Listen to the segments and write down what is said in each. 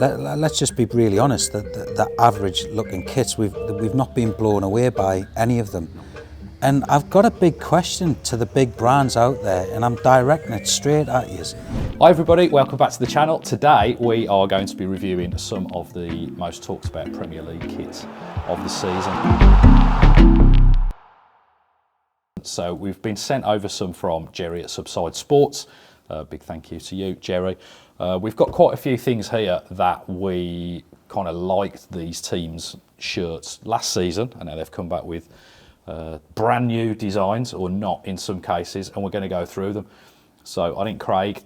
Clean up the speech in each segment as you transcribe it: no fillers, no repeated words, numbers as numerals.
let's just be really honest, the average looking kits, we've not been blown away by any of them. And I've got a big question to the big brands out there, and I'm directing it straight at you. Hi everybody, welcome back to the channel. Today we are going to be reviewing some of the most talked about Premier League kits of the season. So we've been sent over some from Jerry at Subside Sports. Big thank you to you, Jerry. We've got quite a few things here that we kind of liked these teams' shirts last season, and now they've come back with brand new designs, or not in some cases, and we're going to go through them. So I think, Craig,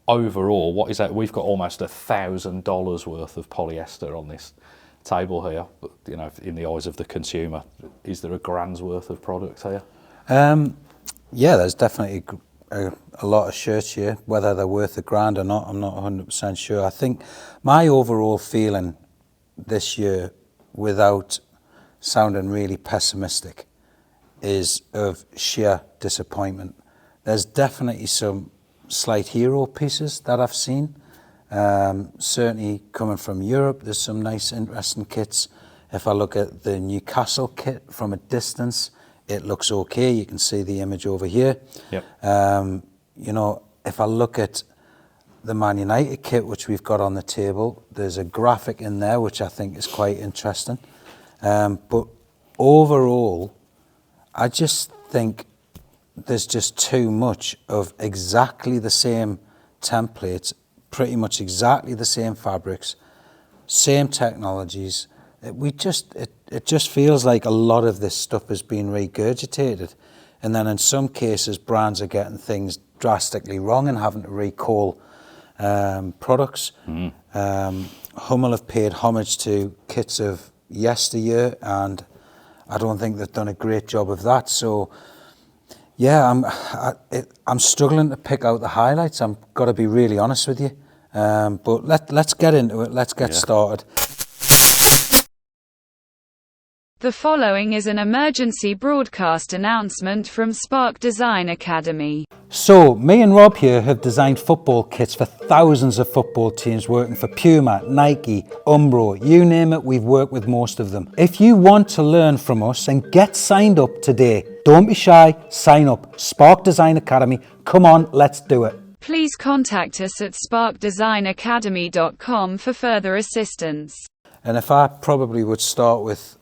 overall, what is that? We've got almost $1,000 worth of polyester on this table here. But, you know, in the eyes of the consumer, is there a grand's worth of product here? Yeah, there's definitely a lot of shirts here. Whether they're worth $1,000 or not, I'm not 100% sure. I think my overall feeling this year, without sounding really pessimistic, is of sheer disappointment. There's definitely some slight hero pieces that I've seen. Certainly coming from Europe, there's some nice, interesting kits. If I look at the Newcastle kit from a distance, it looks okay. You can see the image over here. Yep. You know, if I look at the Man United kit, which we've got on the table, there's a graphic in there which I think is quite interesting. But overall, I just think there's just too much of exactly the same templates, pretty much exactly the same fabrics, same technologies. It just feels like a lot of this stuff has been regurgitated. And then in some cases, brands are getting things drastically wrong and having to recall products. Hummel have paid homage to kits of yesteryear, and I don't think they've done a great job of that. So yeah, I'm struggling to pick out the highlights. I'm got to be really honest with you. But let's get into it. Let's get started. The following is an emergency broadcast announcement from Spark Design Academy. So, me and Rob here have designed football kits for thousands of football teams, working for Puma, Nike, Umbro, you name it, we've worked with most of them. If you want to learn from us, and get signed up today. Don't be shy, sign up. Spark Design Academy, come on, let's do it. Please contact us at sparkdesignacademy.com for further assistance. And if I probably would start with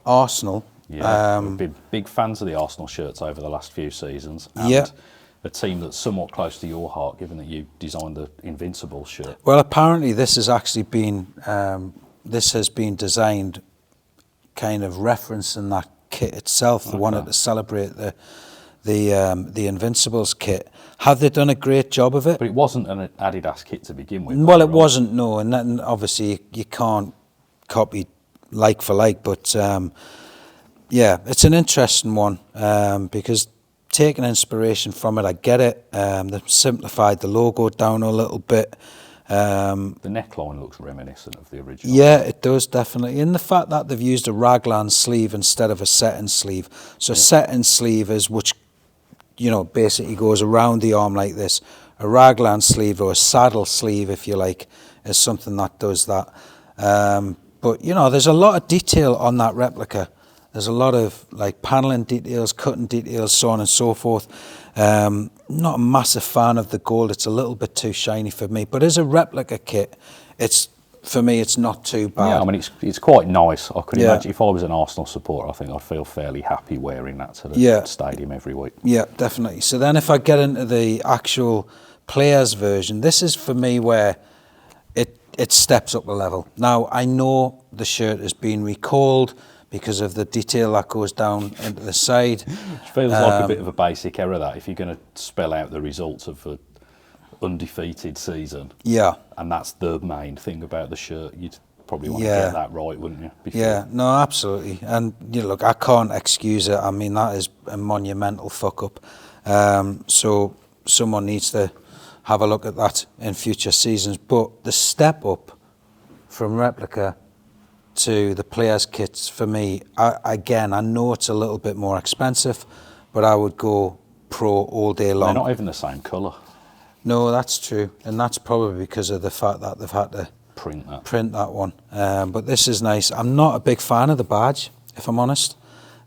Arsenal. Yeah, we've been big fans of the Arsenal shirts over the last few seasons. And yeah. A team that's somewhat close to your heart, given that you designed the Invincibles shirt. Well, apparently this has actually been designed kind of referencing that kit itself. They wanted to celebrate the Invincibles kit. Have they done a great job of it? But it wasn't an Adidas kit to begin with. Well, it wasn't, no, and then obviously you can't copy like for like, but yeah, it's an interesting one because taking inspiration from it, I get it. They've simplified the logo down a little bit. The neckline looks reminiscent of the original. Yeah, it does, definitely. And the fact that they've used a raglan sleeve instead of a set-in sleeve. So set-in sleeve is which, you know, basically goes around the arm like this. A raglan sleeve, or a saddle sleeve, if you like, is something that does that. But, you know, there's a lot of detail on that replica. There's a lot of, like, paneling details, cutting details, so on and so forth. Not a massive fan of the gold. It's a little bit too shiny for me. But as a replica kit, for me, it's not too bad. Yeah, I mean, it's quite nice. I could imagine if I was an Arsenal supporter, I think I'd feel fairly happy wearing that to the stadium every week. Yeah, definitely. So then if I get into the actual players version, this is for me where it steps up a level. Now, I know the shirt has been recalled because of the detail that goes down into the side. It feels like a bit of a basic error, that, if you're going to spell out the results of an undefeated season. Yeah. And that's the main thing about the shirt. You'd probably want to get that right, wouldn't you? Yeah, no, absolutely. And, you know, look, I can't excuse it. I mean, that is a monumental fuck up. So someone needs to have a look at that in future seasons. But the step up from replica to the players' kits, for me, I know it's a little bit more expensive, but I would go Pro all day long. They're not even the same colour. No, that's true. And that's probably because of the fact that they've had to print that one. But this is nice. I'm not a big fan of the badge, if I'm honest.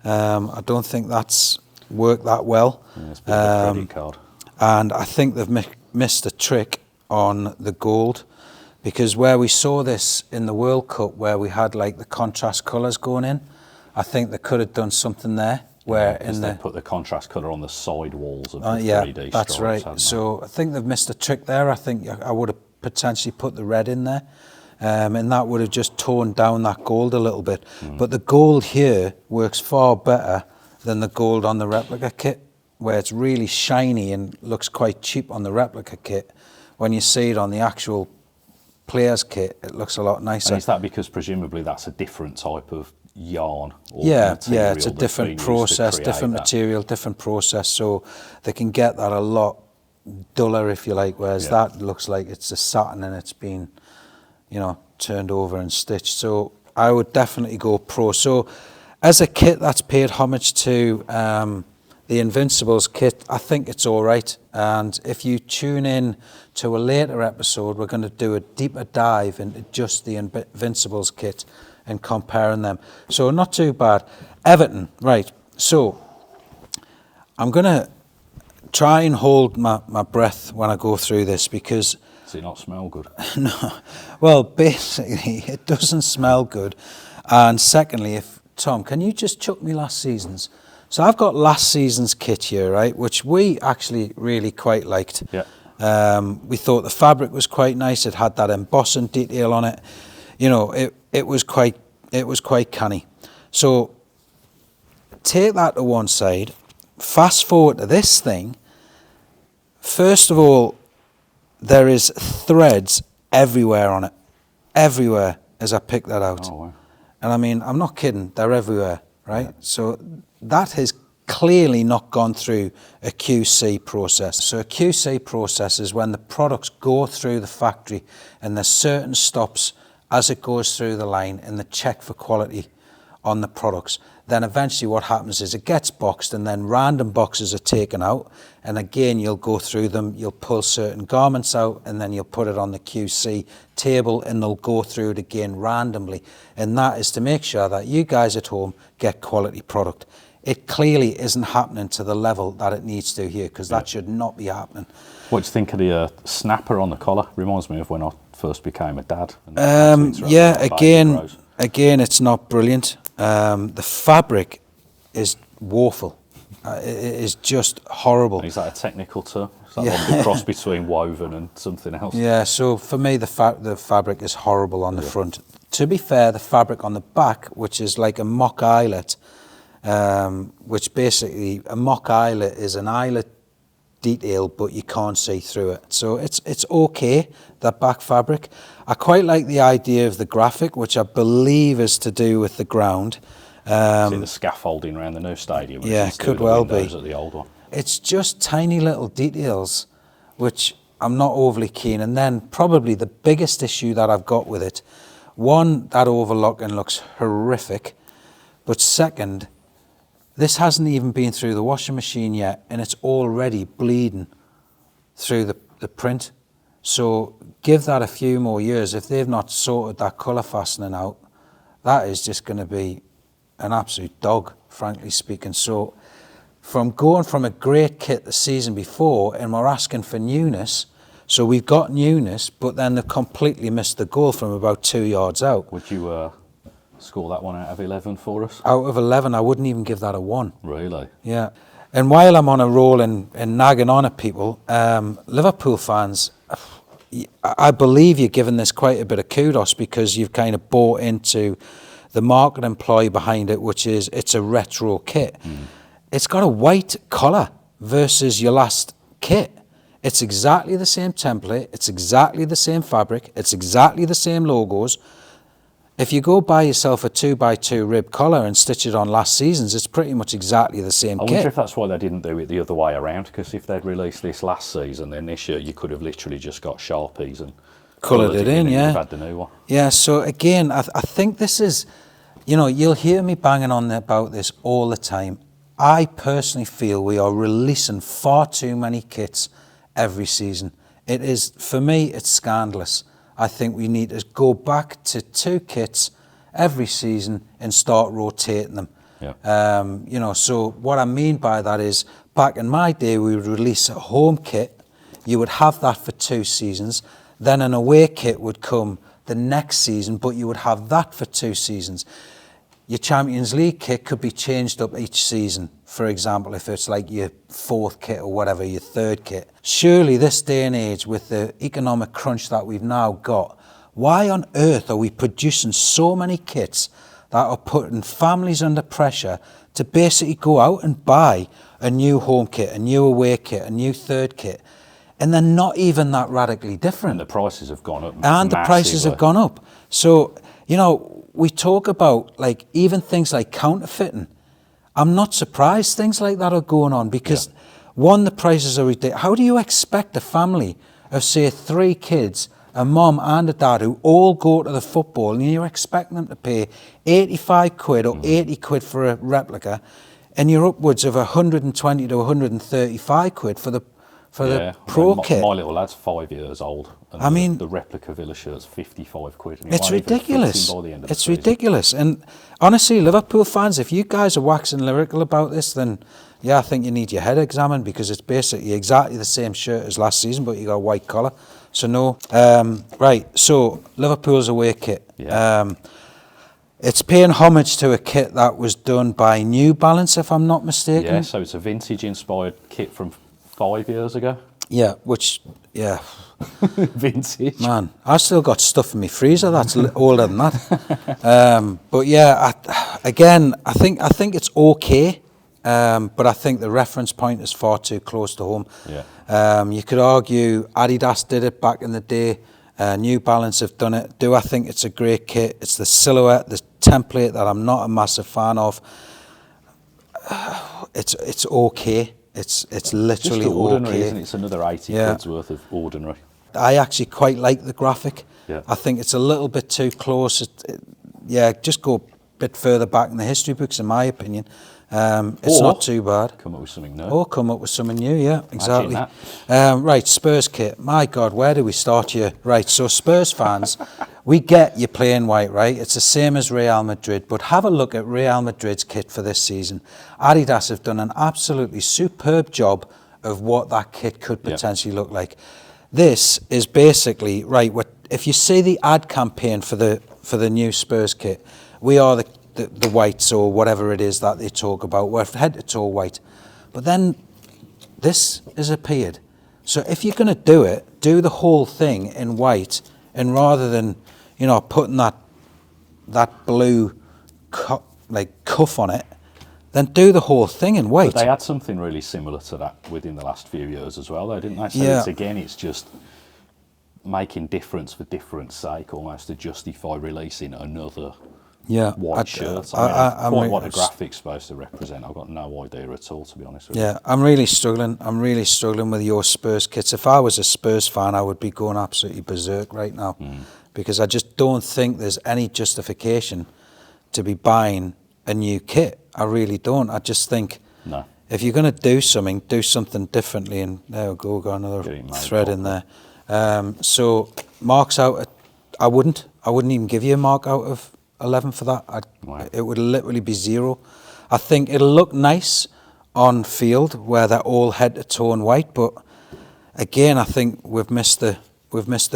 I don't think that's worked that well. Yeah, it's a bit of a credit card. And I think they've missed a trick on the gold, because where we saw this in the World Cup, where we had like the contrast colours going in, I think they could have done something there. Where they put the contrast colour on the side walls of the 3D yeah, that's stripes, right. So I think they've missed a trick there. I think I would have potentially put the red in there, and that would have just toned down that gold a little bit. But the gold here works far better than the gold on the replica kit, where it's really shiny and looks quite cheap on the replica kit. When you see it on the actual player's kit, it looks a lot nicer. And is that because presumably that's a different type of yarn? Or yeah, it's a different process, different that material, different process, so they can get that a lot duller, if you like, whereas that looks like it's a satin and it's been, turned over and stitched. So I would definitely go pro. So as a kit that's paid homage to the Invincibles kit, I think it's all right. And if you tune in to a later episode, we're going to do a deeper dive into just the Invincibles kit and comparing them. So not too bad. Everton, right. So I'm going to try and hold my breath when I go through this, because... Does it not smell good? No. Well, basically, it doesn't smell good. And secondly, Tom, can you just chuck me last season's? So I've got last season's kit here, right, which we actually really quite liked. Yeah. We thought the fabric was quite nice. It had that embossing detail on it. It was quite canny. So take that to one side. Fast forward to this thing. First of all, there is threads everywhere on it. Everywhere, as I pick that out. Oh, wow. And I mean, I'm not kidding. They're everywhere, right? Yeah. So that has clearly not gone through a QC process. So a QC process is when the products go through the factory and there's certain stops as it goes through the line and they check for quality on the products. Then eventually what happens is it gets boxed and then random boxes are taken out, and again you'll go through them, you'll pull certain garments out and then you'll put it on the QC table and they'll go through it again randomly, and that is to make sure that you guys at home get quality product. It clearly isn't happening to the level that it needs to here, because that should not be happening. What do you think of the snapper on the collar? Reminds me of when I first became a dad. Yeah, again, it's not brilliant. The fabric is woeful. It is just horrible. Is that a technical term? Is that one cross between woven and something else? Yeah, so for me the fabric is horrible on the front. To be fair, the fabric on the back, which is like a mock eyelet, which basically a mock eyelet is an eyelet detail, but you can't see through it. So it's okay, that back fabric. I quite like the idea of the graphic, which I believe is to do with the ground. See the scaffolding around the new stadium. Yeah, could well be. At the old one. It's just tiny little details, which I'm not overly keen. And then probably the biggest issue that I've got with it, one, that overlocking looks horrific. But second, this hasn't even been through the washing machine yet, and it's already bleeding through the print. So give that a few more years. If they've not sorted that colour fastening out, that is just going to be an absolute dog, frankly speaking. So from going from a great kit the season before, and we're asking for newness, so we've got newness, but then they've completely missed the goal from about 2 yards out. Would you score that one out of 11 for us? Out of 11, I wouldn't even give that a 1. Really? Yeah. And while I'm on a roll and nagging on at people, Liverpool fans, I believe you're giving this quite a bit of kudos, because you've kind of bought into the marketing ploy behind it, which is it's a retro kit. It's got a white collar versus your last kit. It's exactly the same template, it's exactly the same fabric, it's exactly the same logos. If you go buy yourself a 2x2 rib collar and stitch it on last season's, it's pretty much exactly the same kit. I wonder if that's why they didn't do it the other way around, because if they'd released this last season, then this year you could have literally just got Sharpies and coloured it in, yeah. You've had the new one. Yeah, so again, I think this is, you'll hear me banging on about this all the time. I personally feel we are releasing far too many kits every season. It is, for me, it's scandalous. I think we need to go back to 2 kits every season and start rotating them. Yeah. You know, so what I mean by that is, back in my day, we would release a home kit. You would have that for 2 seasons. Then an away kit would come the next season, but you would have that for 2 seasons. Your Champions League kit could be changed up each season. For example, if it's like your 4th kit or whatever, your 3rd kit. Surely this day and age, with the economic crunch that we've now got, why on earth are we producing so many kits that are putting families under pressure to basically go out and buy a new home kit, a new away kit, a new 3rd kit, and they're not even that radically different. And the prices have gone up. And the prices have gone up. So, you know, we talk about like even things like counterfeiting. I'm not surprised things like that are going on because one, the prices are ridiculous. How do you expect a family of say 3 kids, a mum and a dad who all go to the football, and you're expecting them to pay 85 quid or 80 quid for a replica, and you're upwards of 120 to 135 quid for the pro kit? My little lad's 5 years old. And I mean, the replica Villa shirt's 55 quid. And it's ridiculous. By the end of It's the season. ridiculous. And honestly, Liverpool fans, if you guys are waxing lyrical about this, then yeah, I think you need your head examined, because it's basically exactly the same shirt as last season, but you got a white collar. So no. Right, so Liverpool's away kit. Yeah. It's paying homage to a kit that was done by New Balance, if I'm not mistaken. Yeah, so it's a vintage-inspired kit from 5 years ago. Yeah, which, yeah. Vintage. Man, I've still got stuff in my freezer that's older than that. But yeah, I think it's okay. But I think the reference point is far too close to home. Yeah. You could argue Adidas did it back in the day. New Balance have done it. Do I think it's a great kit? It's the silhouette, the template that I'm not a massive fan of. It's okay. It's literally just ordinary, okay. Isn't it? It's another 80 quid's worth of ordinary. I actually quite like the graphic. Yeah. I think it's a little bit too close. Just go a bit further back in the history books, in my opinion. It's not too bad. Come up with something new. Or come up with something new, yeah, exactly. Imagine Right, Spurs kit. My God, where do we start here? Right, so Spurs fans, we get you playing white, right? It's the same as Real Madrid, but have a look at Real Madrid's kit for this season. Adidas have done an absolutely superb job of what that kit could potentially look like. This is basically, right, if you see the ad campaign for the new Spurs kit, we are the whites or whatever it is that they talk about. We're head to toe white. But then this has appeared. So if you're going to do it, do the whole thing in white, and rather than, you know, putting that blue cuff on it, then do the whole thing in white. But they had something really similar to that within the last few years as well, though, didn't they? So it's just making difference for difference sake, almost to justify releasing another white shirt. What the graphic's supposed to represent, I've got no idea at all, to be honest with you. Yeah, I'm really struggling with your Spurs kits. If I was a Spurs fan, I would be going absolutely berserk right now, because I just don't think there's any justification to be buying a new kit. I really don't. I just think if you're going to do something differently. And there we go, got another thread in there. So marks out, I wouldn't even give you a mark out of 11 for that. It would literally be 0. I think it'll look nice on field where they're all head to toe in white, but again, I think we've missed the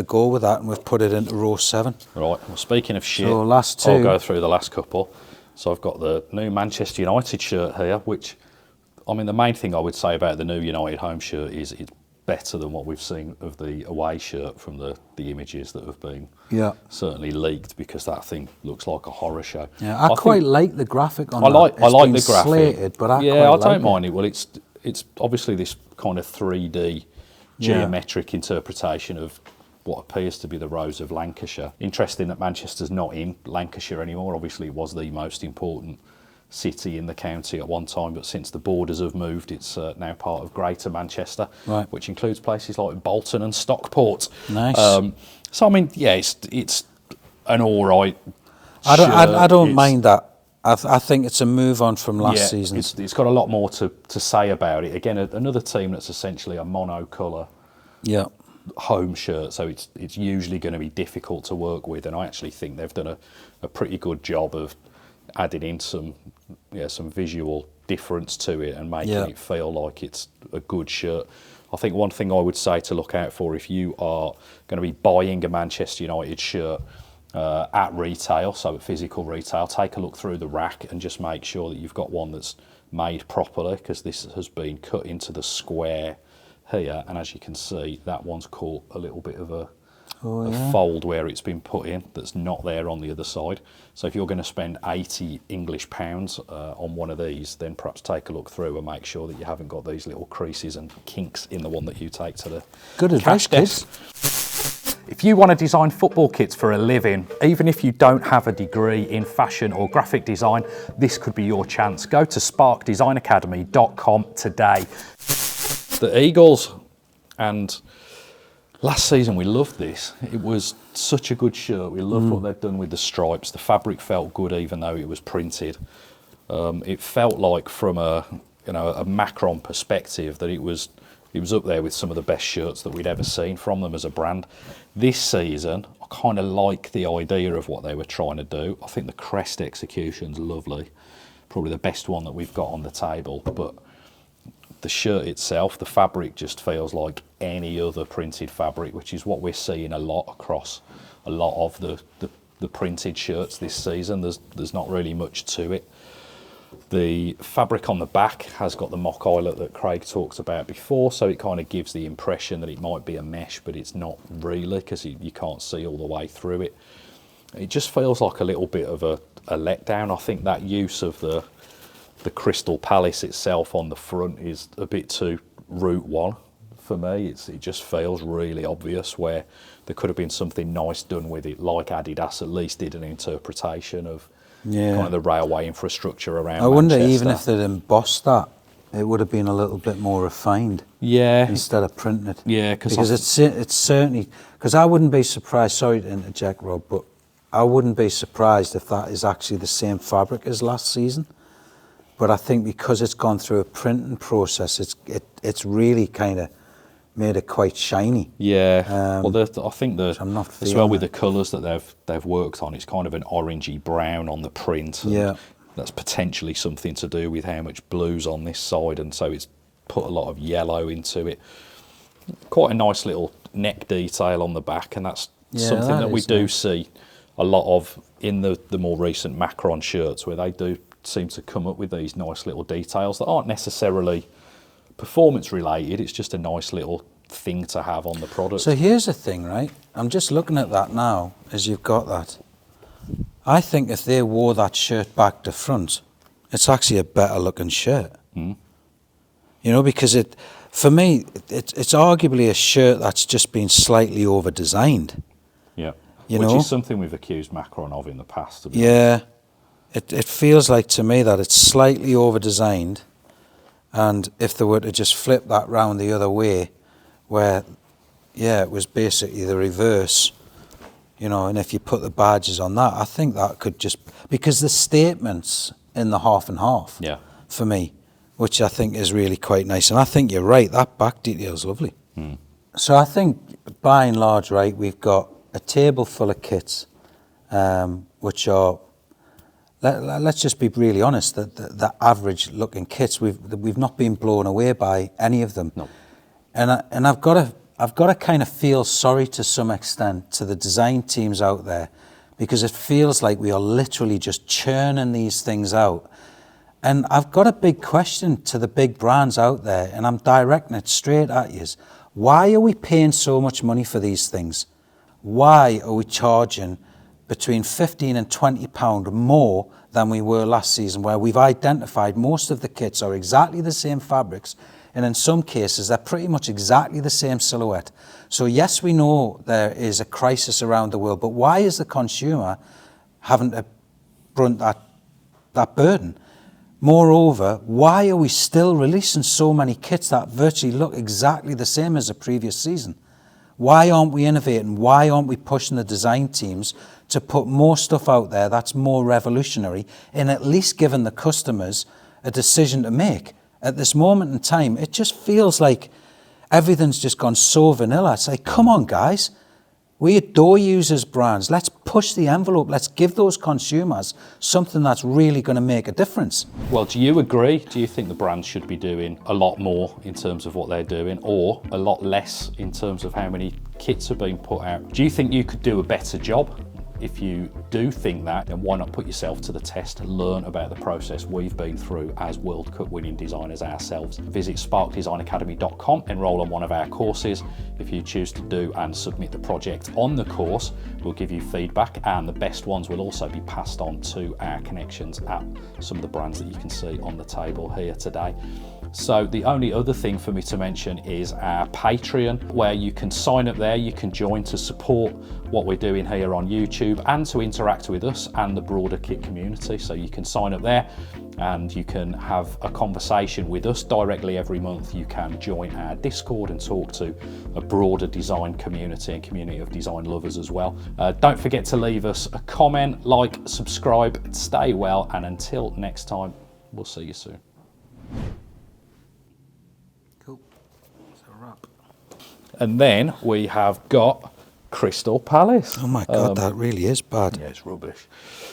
goal with that, and we've put it into row 7. Right. Well, speaking of shit, so last 2, I'll go through the last couple. So I've got the new Manchester United shirt here, which, I mean, the main thing I would say about the new United home shirt is it's better than what we've seen of the away shirt from the images that have been certainly leaked, because that thing looks like a horror show. Yeah, I quite like the graphic on I like the graphic. Slated, but I don't mind it. Well, it's obviously this kind of 3D geometric interpretation of what appears to be the Rose of Lancashire. Interesting that Manchester's not in Lancashire anymore. Obviously, it was the most important city in the county at one time, but since the borders have moved, it's now part of Greater Manchester, which includes places like Bolton and Stockport. Nice. So I mean, yeah, it's an all right. I don't mind that. I think it's a move on from last season. It's got a lot more to say about it. Again, another team that's essentially a monocolour home shirt, so it's usually going to be difficult to work with, and I actually think they've done a pretty good job of adding in some visual difference to it and making it feel like it's a good shirt. I think one thing I would say to look out for if you are going to be buying a Manchester United shirt at retail, so at physical retail, take a look through the rack and just make sure that you've got one that's made properly, because this has been cut into the square here, and as you can see, that one's caught a little bit of a fold where it's been put in that's not there on the other side. So if you're going to spend 80 English pounds on one of these, then perhaps take a look through and make sure that you haven't got these little creases and kinks in the one that you take to the good advice, kids. If you want to design football kits for a living, even if you don't have a degree in fashion or graphic design, this could be your chance. Go to sparkdesignacademy.com today. The Eagles, and last season we loved this. It was such a good shirt. We loved what they've done with the stripes. The fabric felt good even though it was printed. It felt like from a Macron perspective that it was up there with some of the best shirts that we'd ever seen from them as a brand. This season, I kind of like the idea of what they were trying to do. I think the crest execution's lovely. Probably the best one that we've got on the table, but the shirt itself, the fabric just feels like any other printed fabric, which is what we're seeing a lot across a lot of the printed shirts this season. There's not really much to it. The fabric on the back has got the mock eyelet that Craig talked about before, so it kind of gives the impression that it might be a mesh, but it's not really, because you can't see all the way through it. It just feels like a little bit of a letdown. I think that use of the Crystal Palace itself on the front is a bit too Route 1 for me. It just feels really obvious, where there could have been something nice done with it, like Adidas at least did an interpretation of kind of the railway infrastructure around I wonder Manchester. even if they'd embossed that, it would have been a little bit more refined. Yeah. Instead of printing it. Yeah, because it's certainly, because I wouldn't be surprised, sorry to interject, Rob, but I wouldn't be surprised if that is actually the same fabric as last season. But I think because it's gone through a printing process, it's really kind of made it quite shiny. Yeah. Well, I think as well with it. the colours that they've worked on, it's kind of an orangey brown on the print. Yeah. That's potentially something to do with how much blue's on this side, and so it's put a lot of yellow into it. Quite a nice little neck detail on the back, and that's something that we do see a lot of in the more recent Macron shirts, where they do seem to come up with these nice little details that aren't necessarily performance related. It's just a nice little thing to have on the product. So here's the thing, right? I'm just looking at that now as you've got that. I think if they wore that shirt back to front, it's actually a better looking shirt. You know, because for me, it's arguably a shirt that's just been slightly over designed. Yeah. Which is something we've accused Macron of in the past. To be honest. It feels like to me that it's slightly over-designed, and if they were to just flip that round the other way, where, it was basically the reverse, and if you put the badges on that, I think that could just, because the statements in the half and half, for me, which I think is really quite nice, and I think you're right, that back detail is lovely. So I think, by and large, right, we've got a table full of kits, which are, let's just be really honest, the average looking kits, we've not been blown away by any of them. No. And I've got to kind of feel sorry to some extent to the design teams out there, because it feels like we are literally just churning these things out. And I've got a big question to the big brands out there, and I'm directing it straight at you. Why are we paying so much money for these things? Why are we charging between £15 and £20 more than we were last season, where we've identified most of the kits are exactly the same fabrics, and in some cases they're pretty much exactly the same silhouette. So yes, we know there is a crisis around the world, but why is the consumer having to brunt that burden? Moreover, why are we still releasing so many kits that virtually look exactly the same as the previous season? Why aren't we innovating? Why aren't we pushing the design teams to put more stuff out there that's more revolutionary, and at least giving the customers a decision to make? At this moment in time, it just feels like, everything's just gone so vanilla. It's like, come on, guys. We adore users brands. Let's push the envelope. Let's give those consumers something that's really going to make a difference. Well, do you agree? Do you think the brands should be doing a lot more in terms of what they're doing, or a lot less in terms of how many kits are being put out? Do you think you could do a better job? If you do think that, then why not put yourself to the test and learn about the process we've been through as World Cup winning designers ourselves? Visit sparkdesignacademy.com, enroll on one of our courses. If you choose to do and submit the project on the course, we'll give you feedback, and the best ones will also be passed on to our connections at some of the brands that you can see on the table here today. So the only other thing for me to mention is our Patreon, where you can sign up there, you can join to support what we're doing here on YouTube and to interact with us and the broader kit community. So you can sign up there and you can have a conversation with us directly every month. You can join our Discord and talk to a broader design community and community of design lovers as well. Don't forget to leave us a comment, like, subscribe, stay well, and until next time, we'll see you soon. And then we have got Crystal Palace. Oh my God, that really is bad. Yeah, it's rubbish.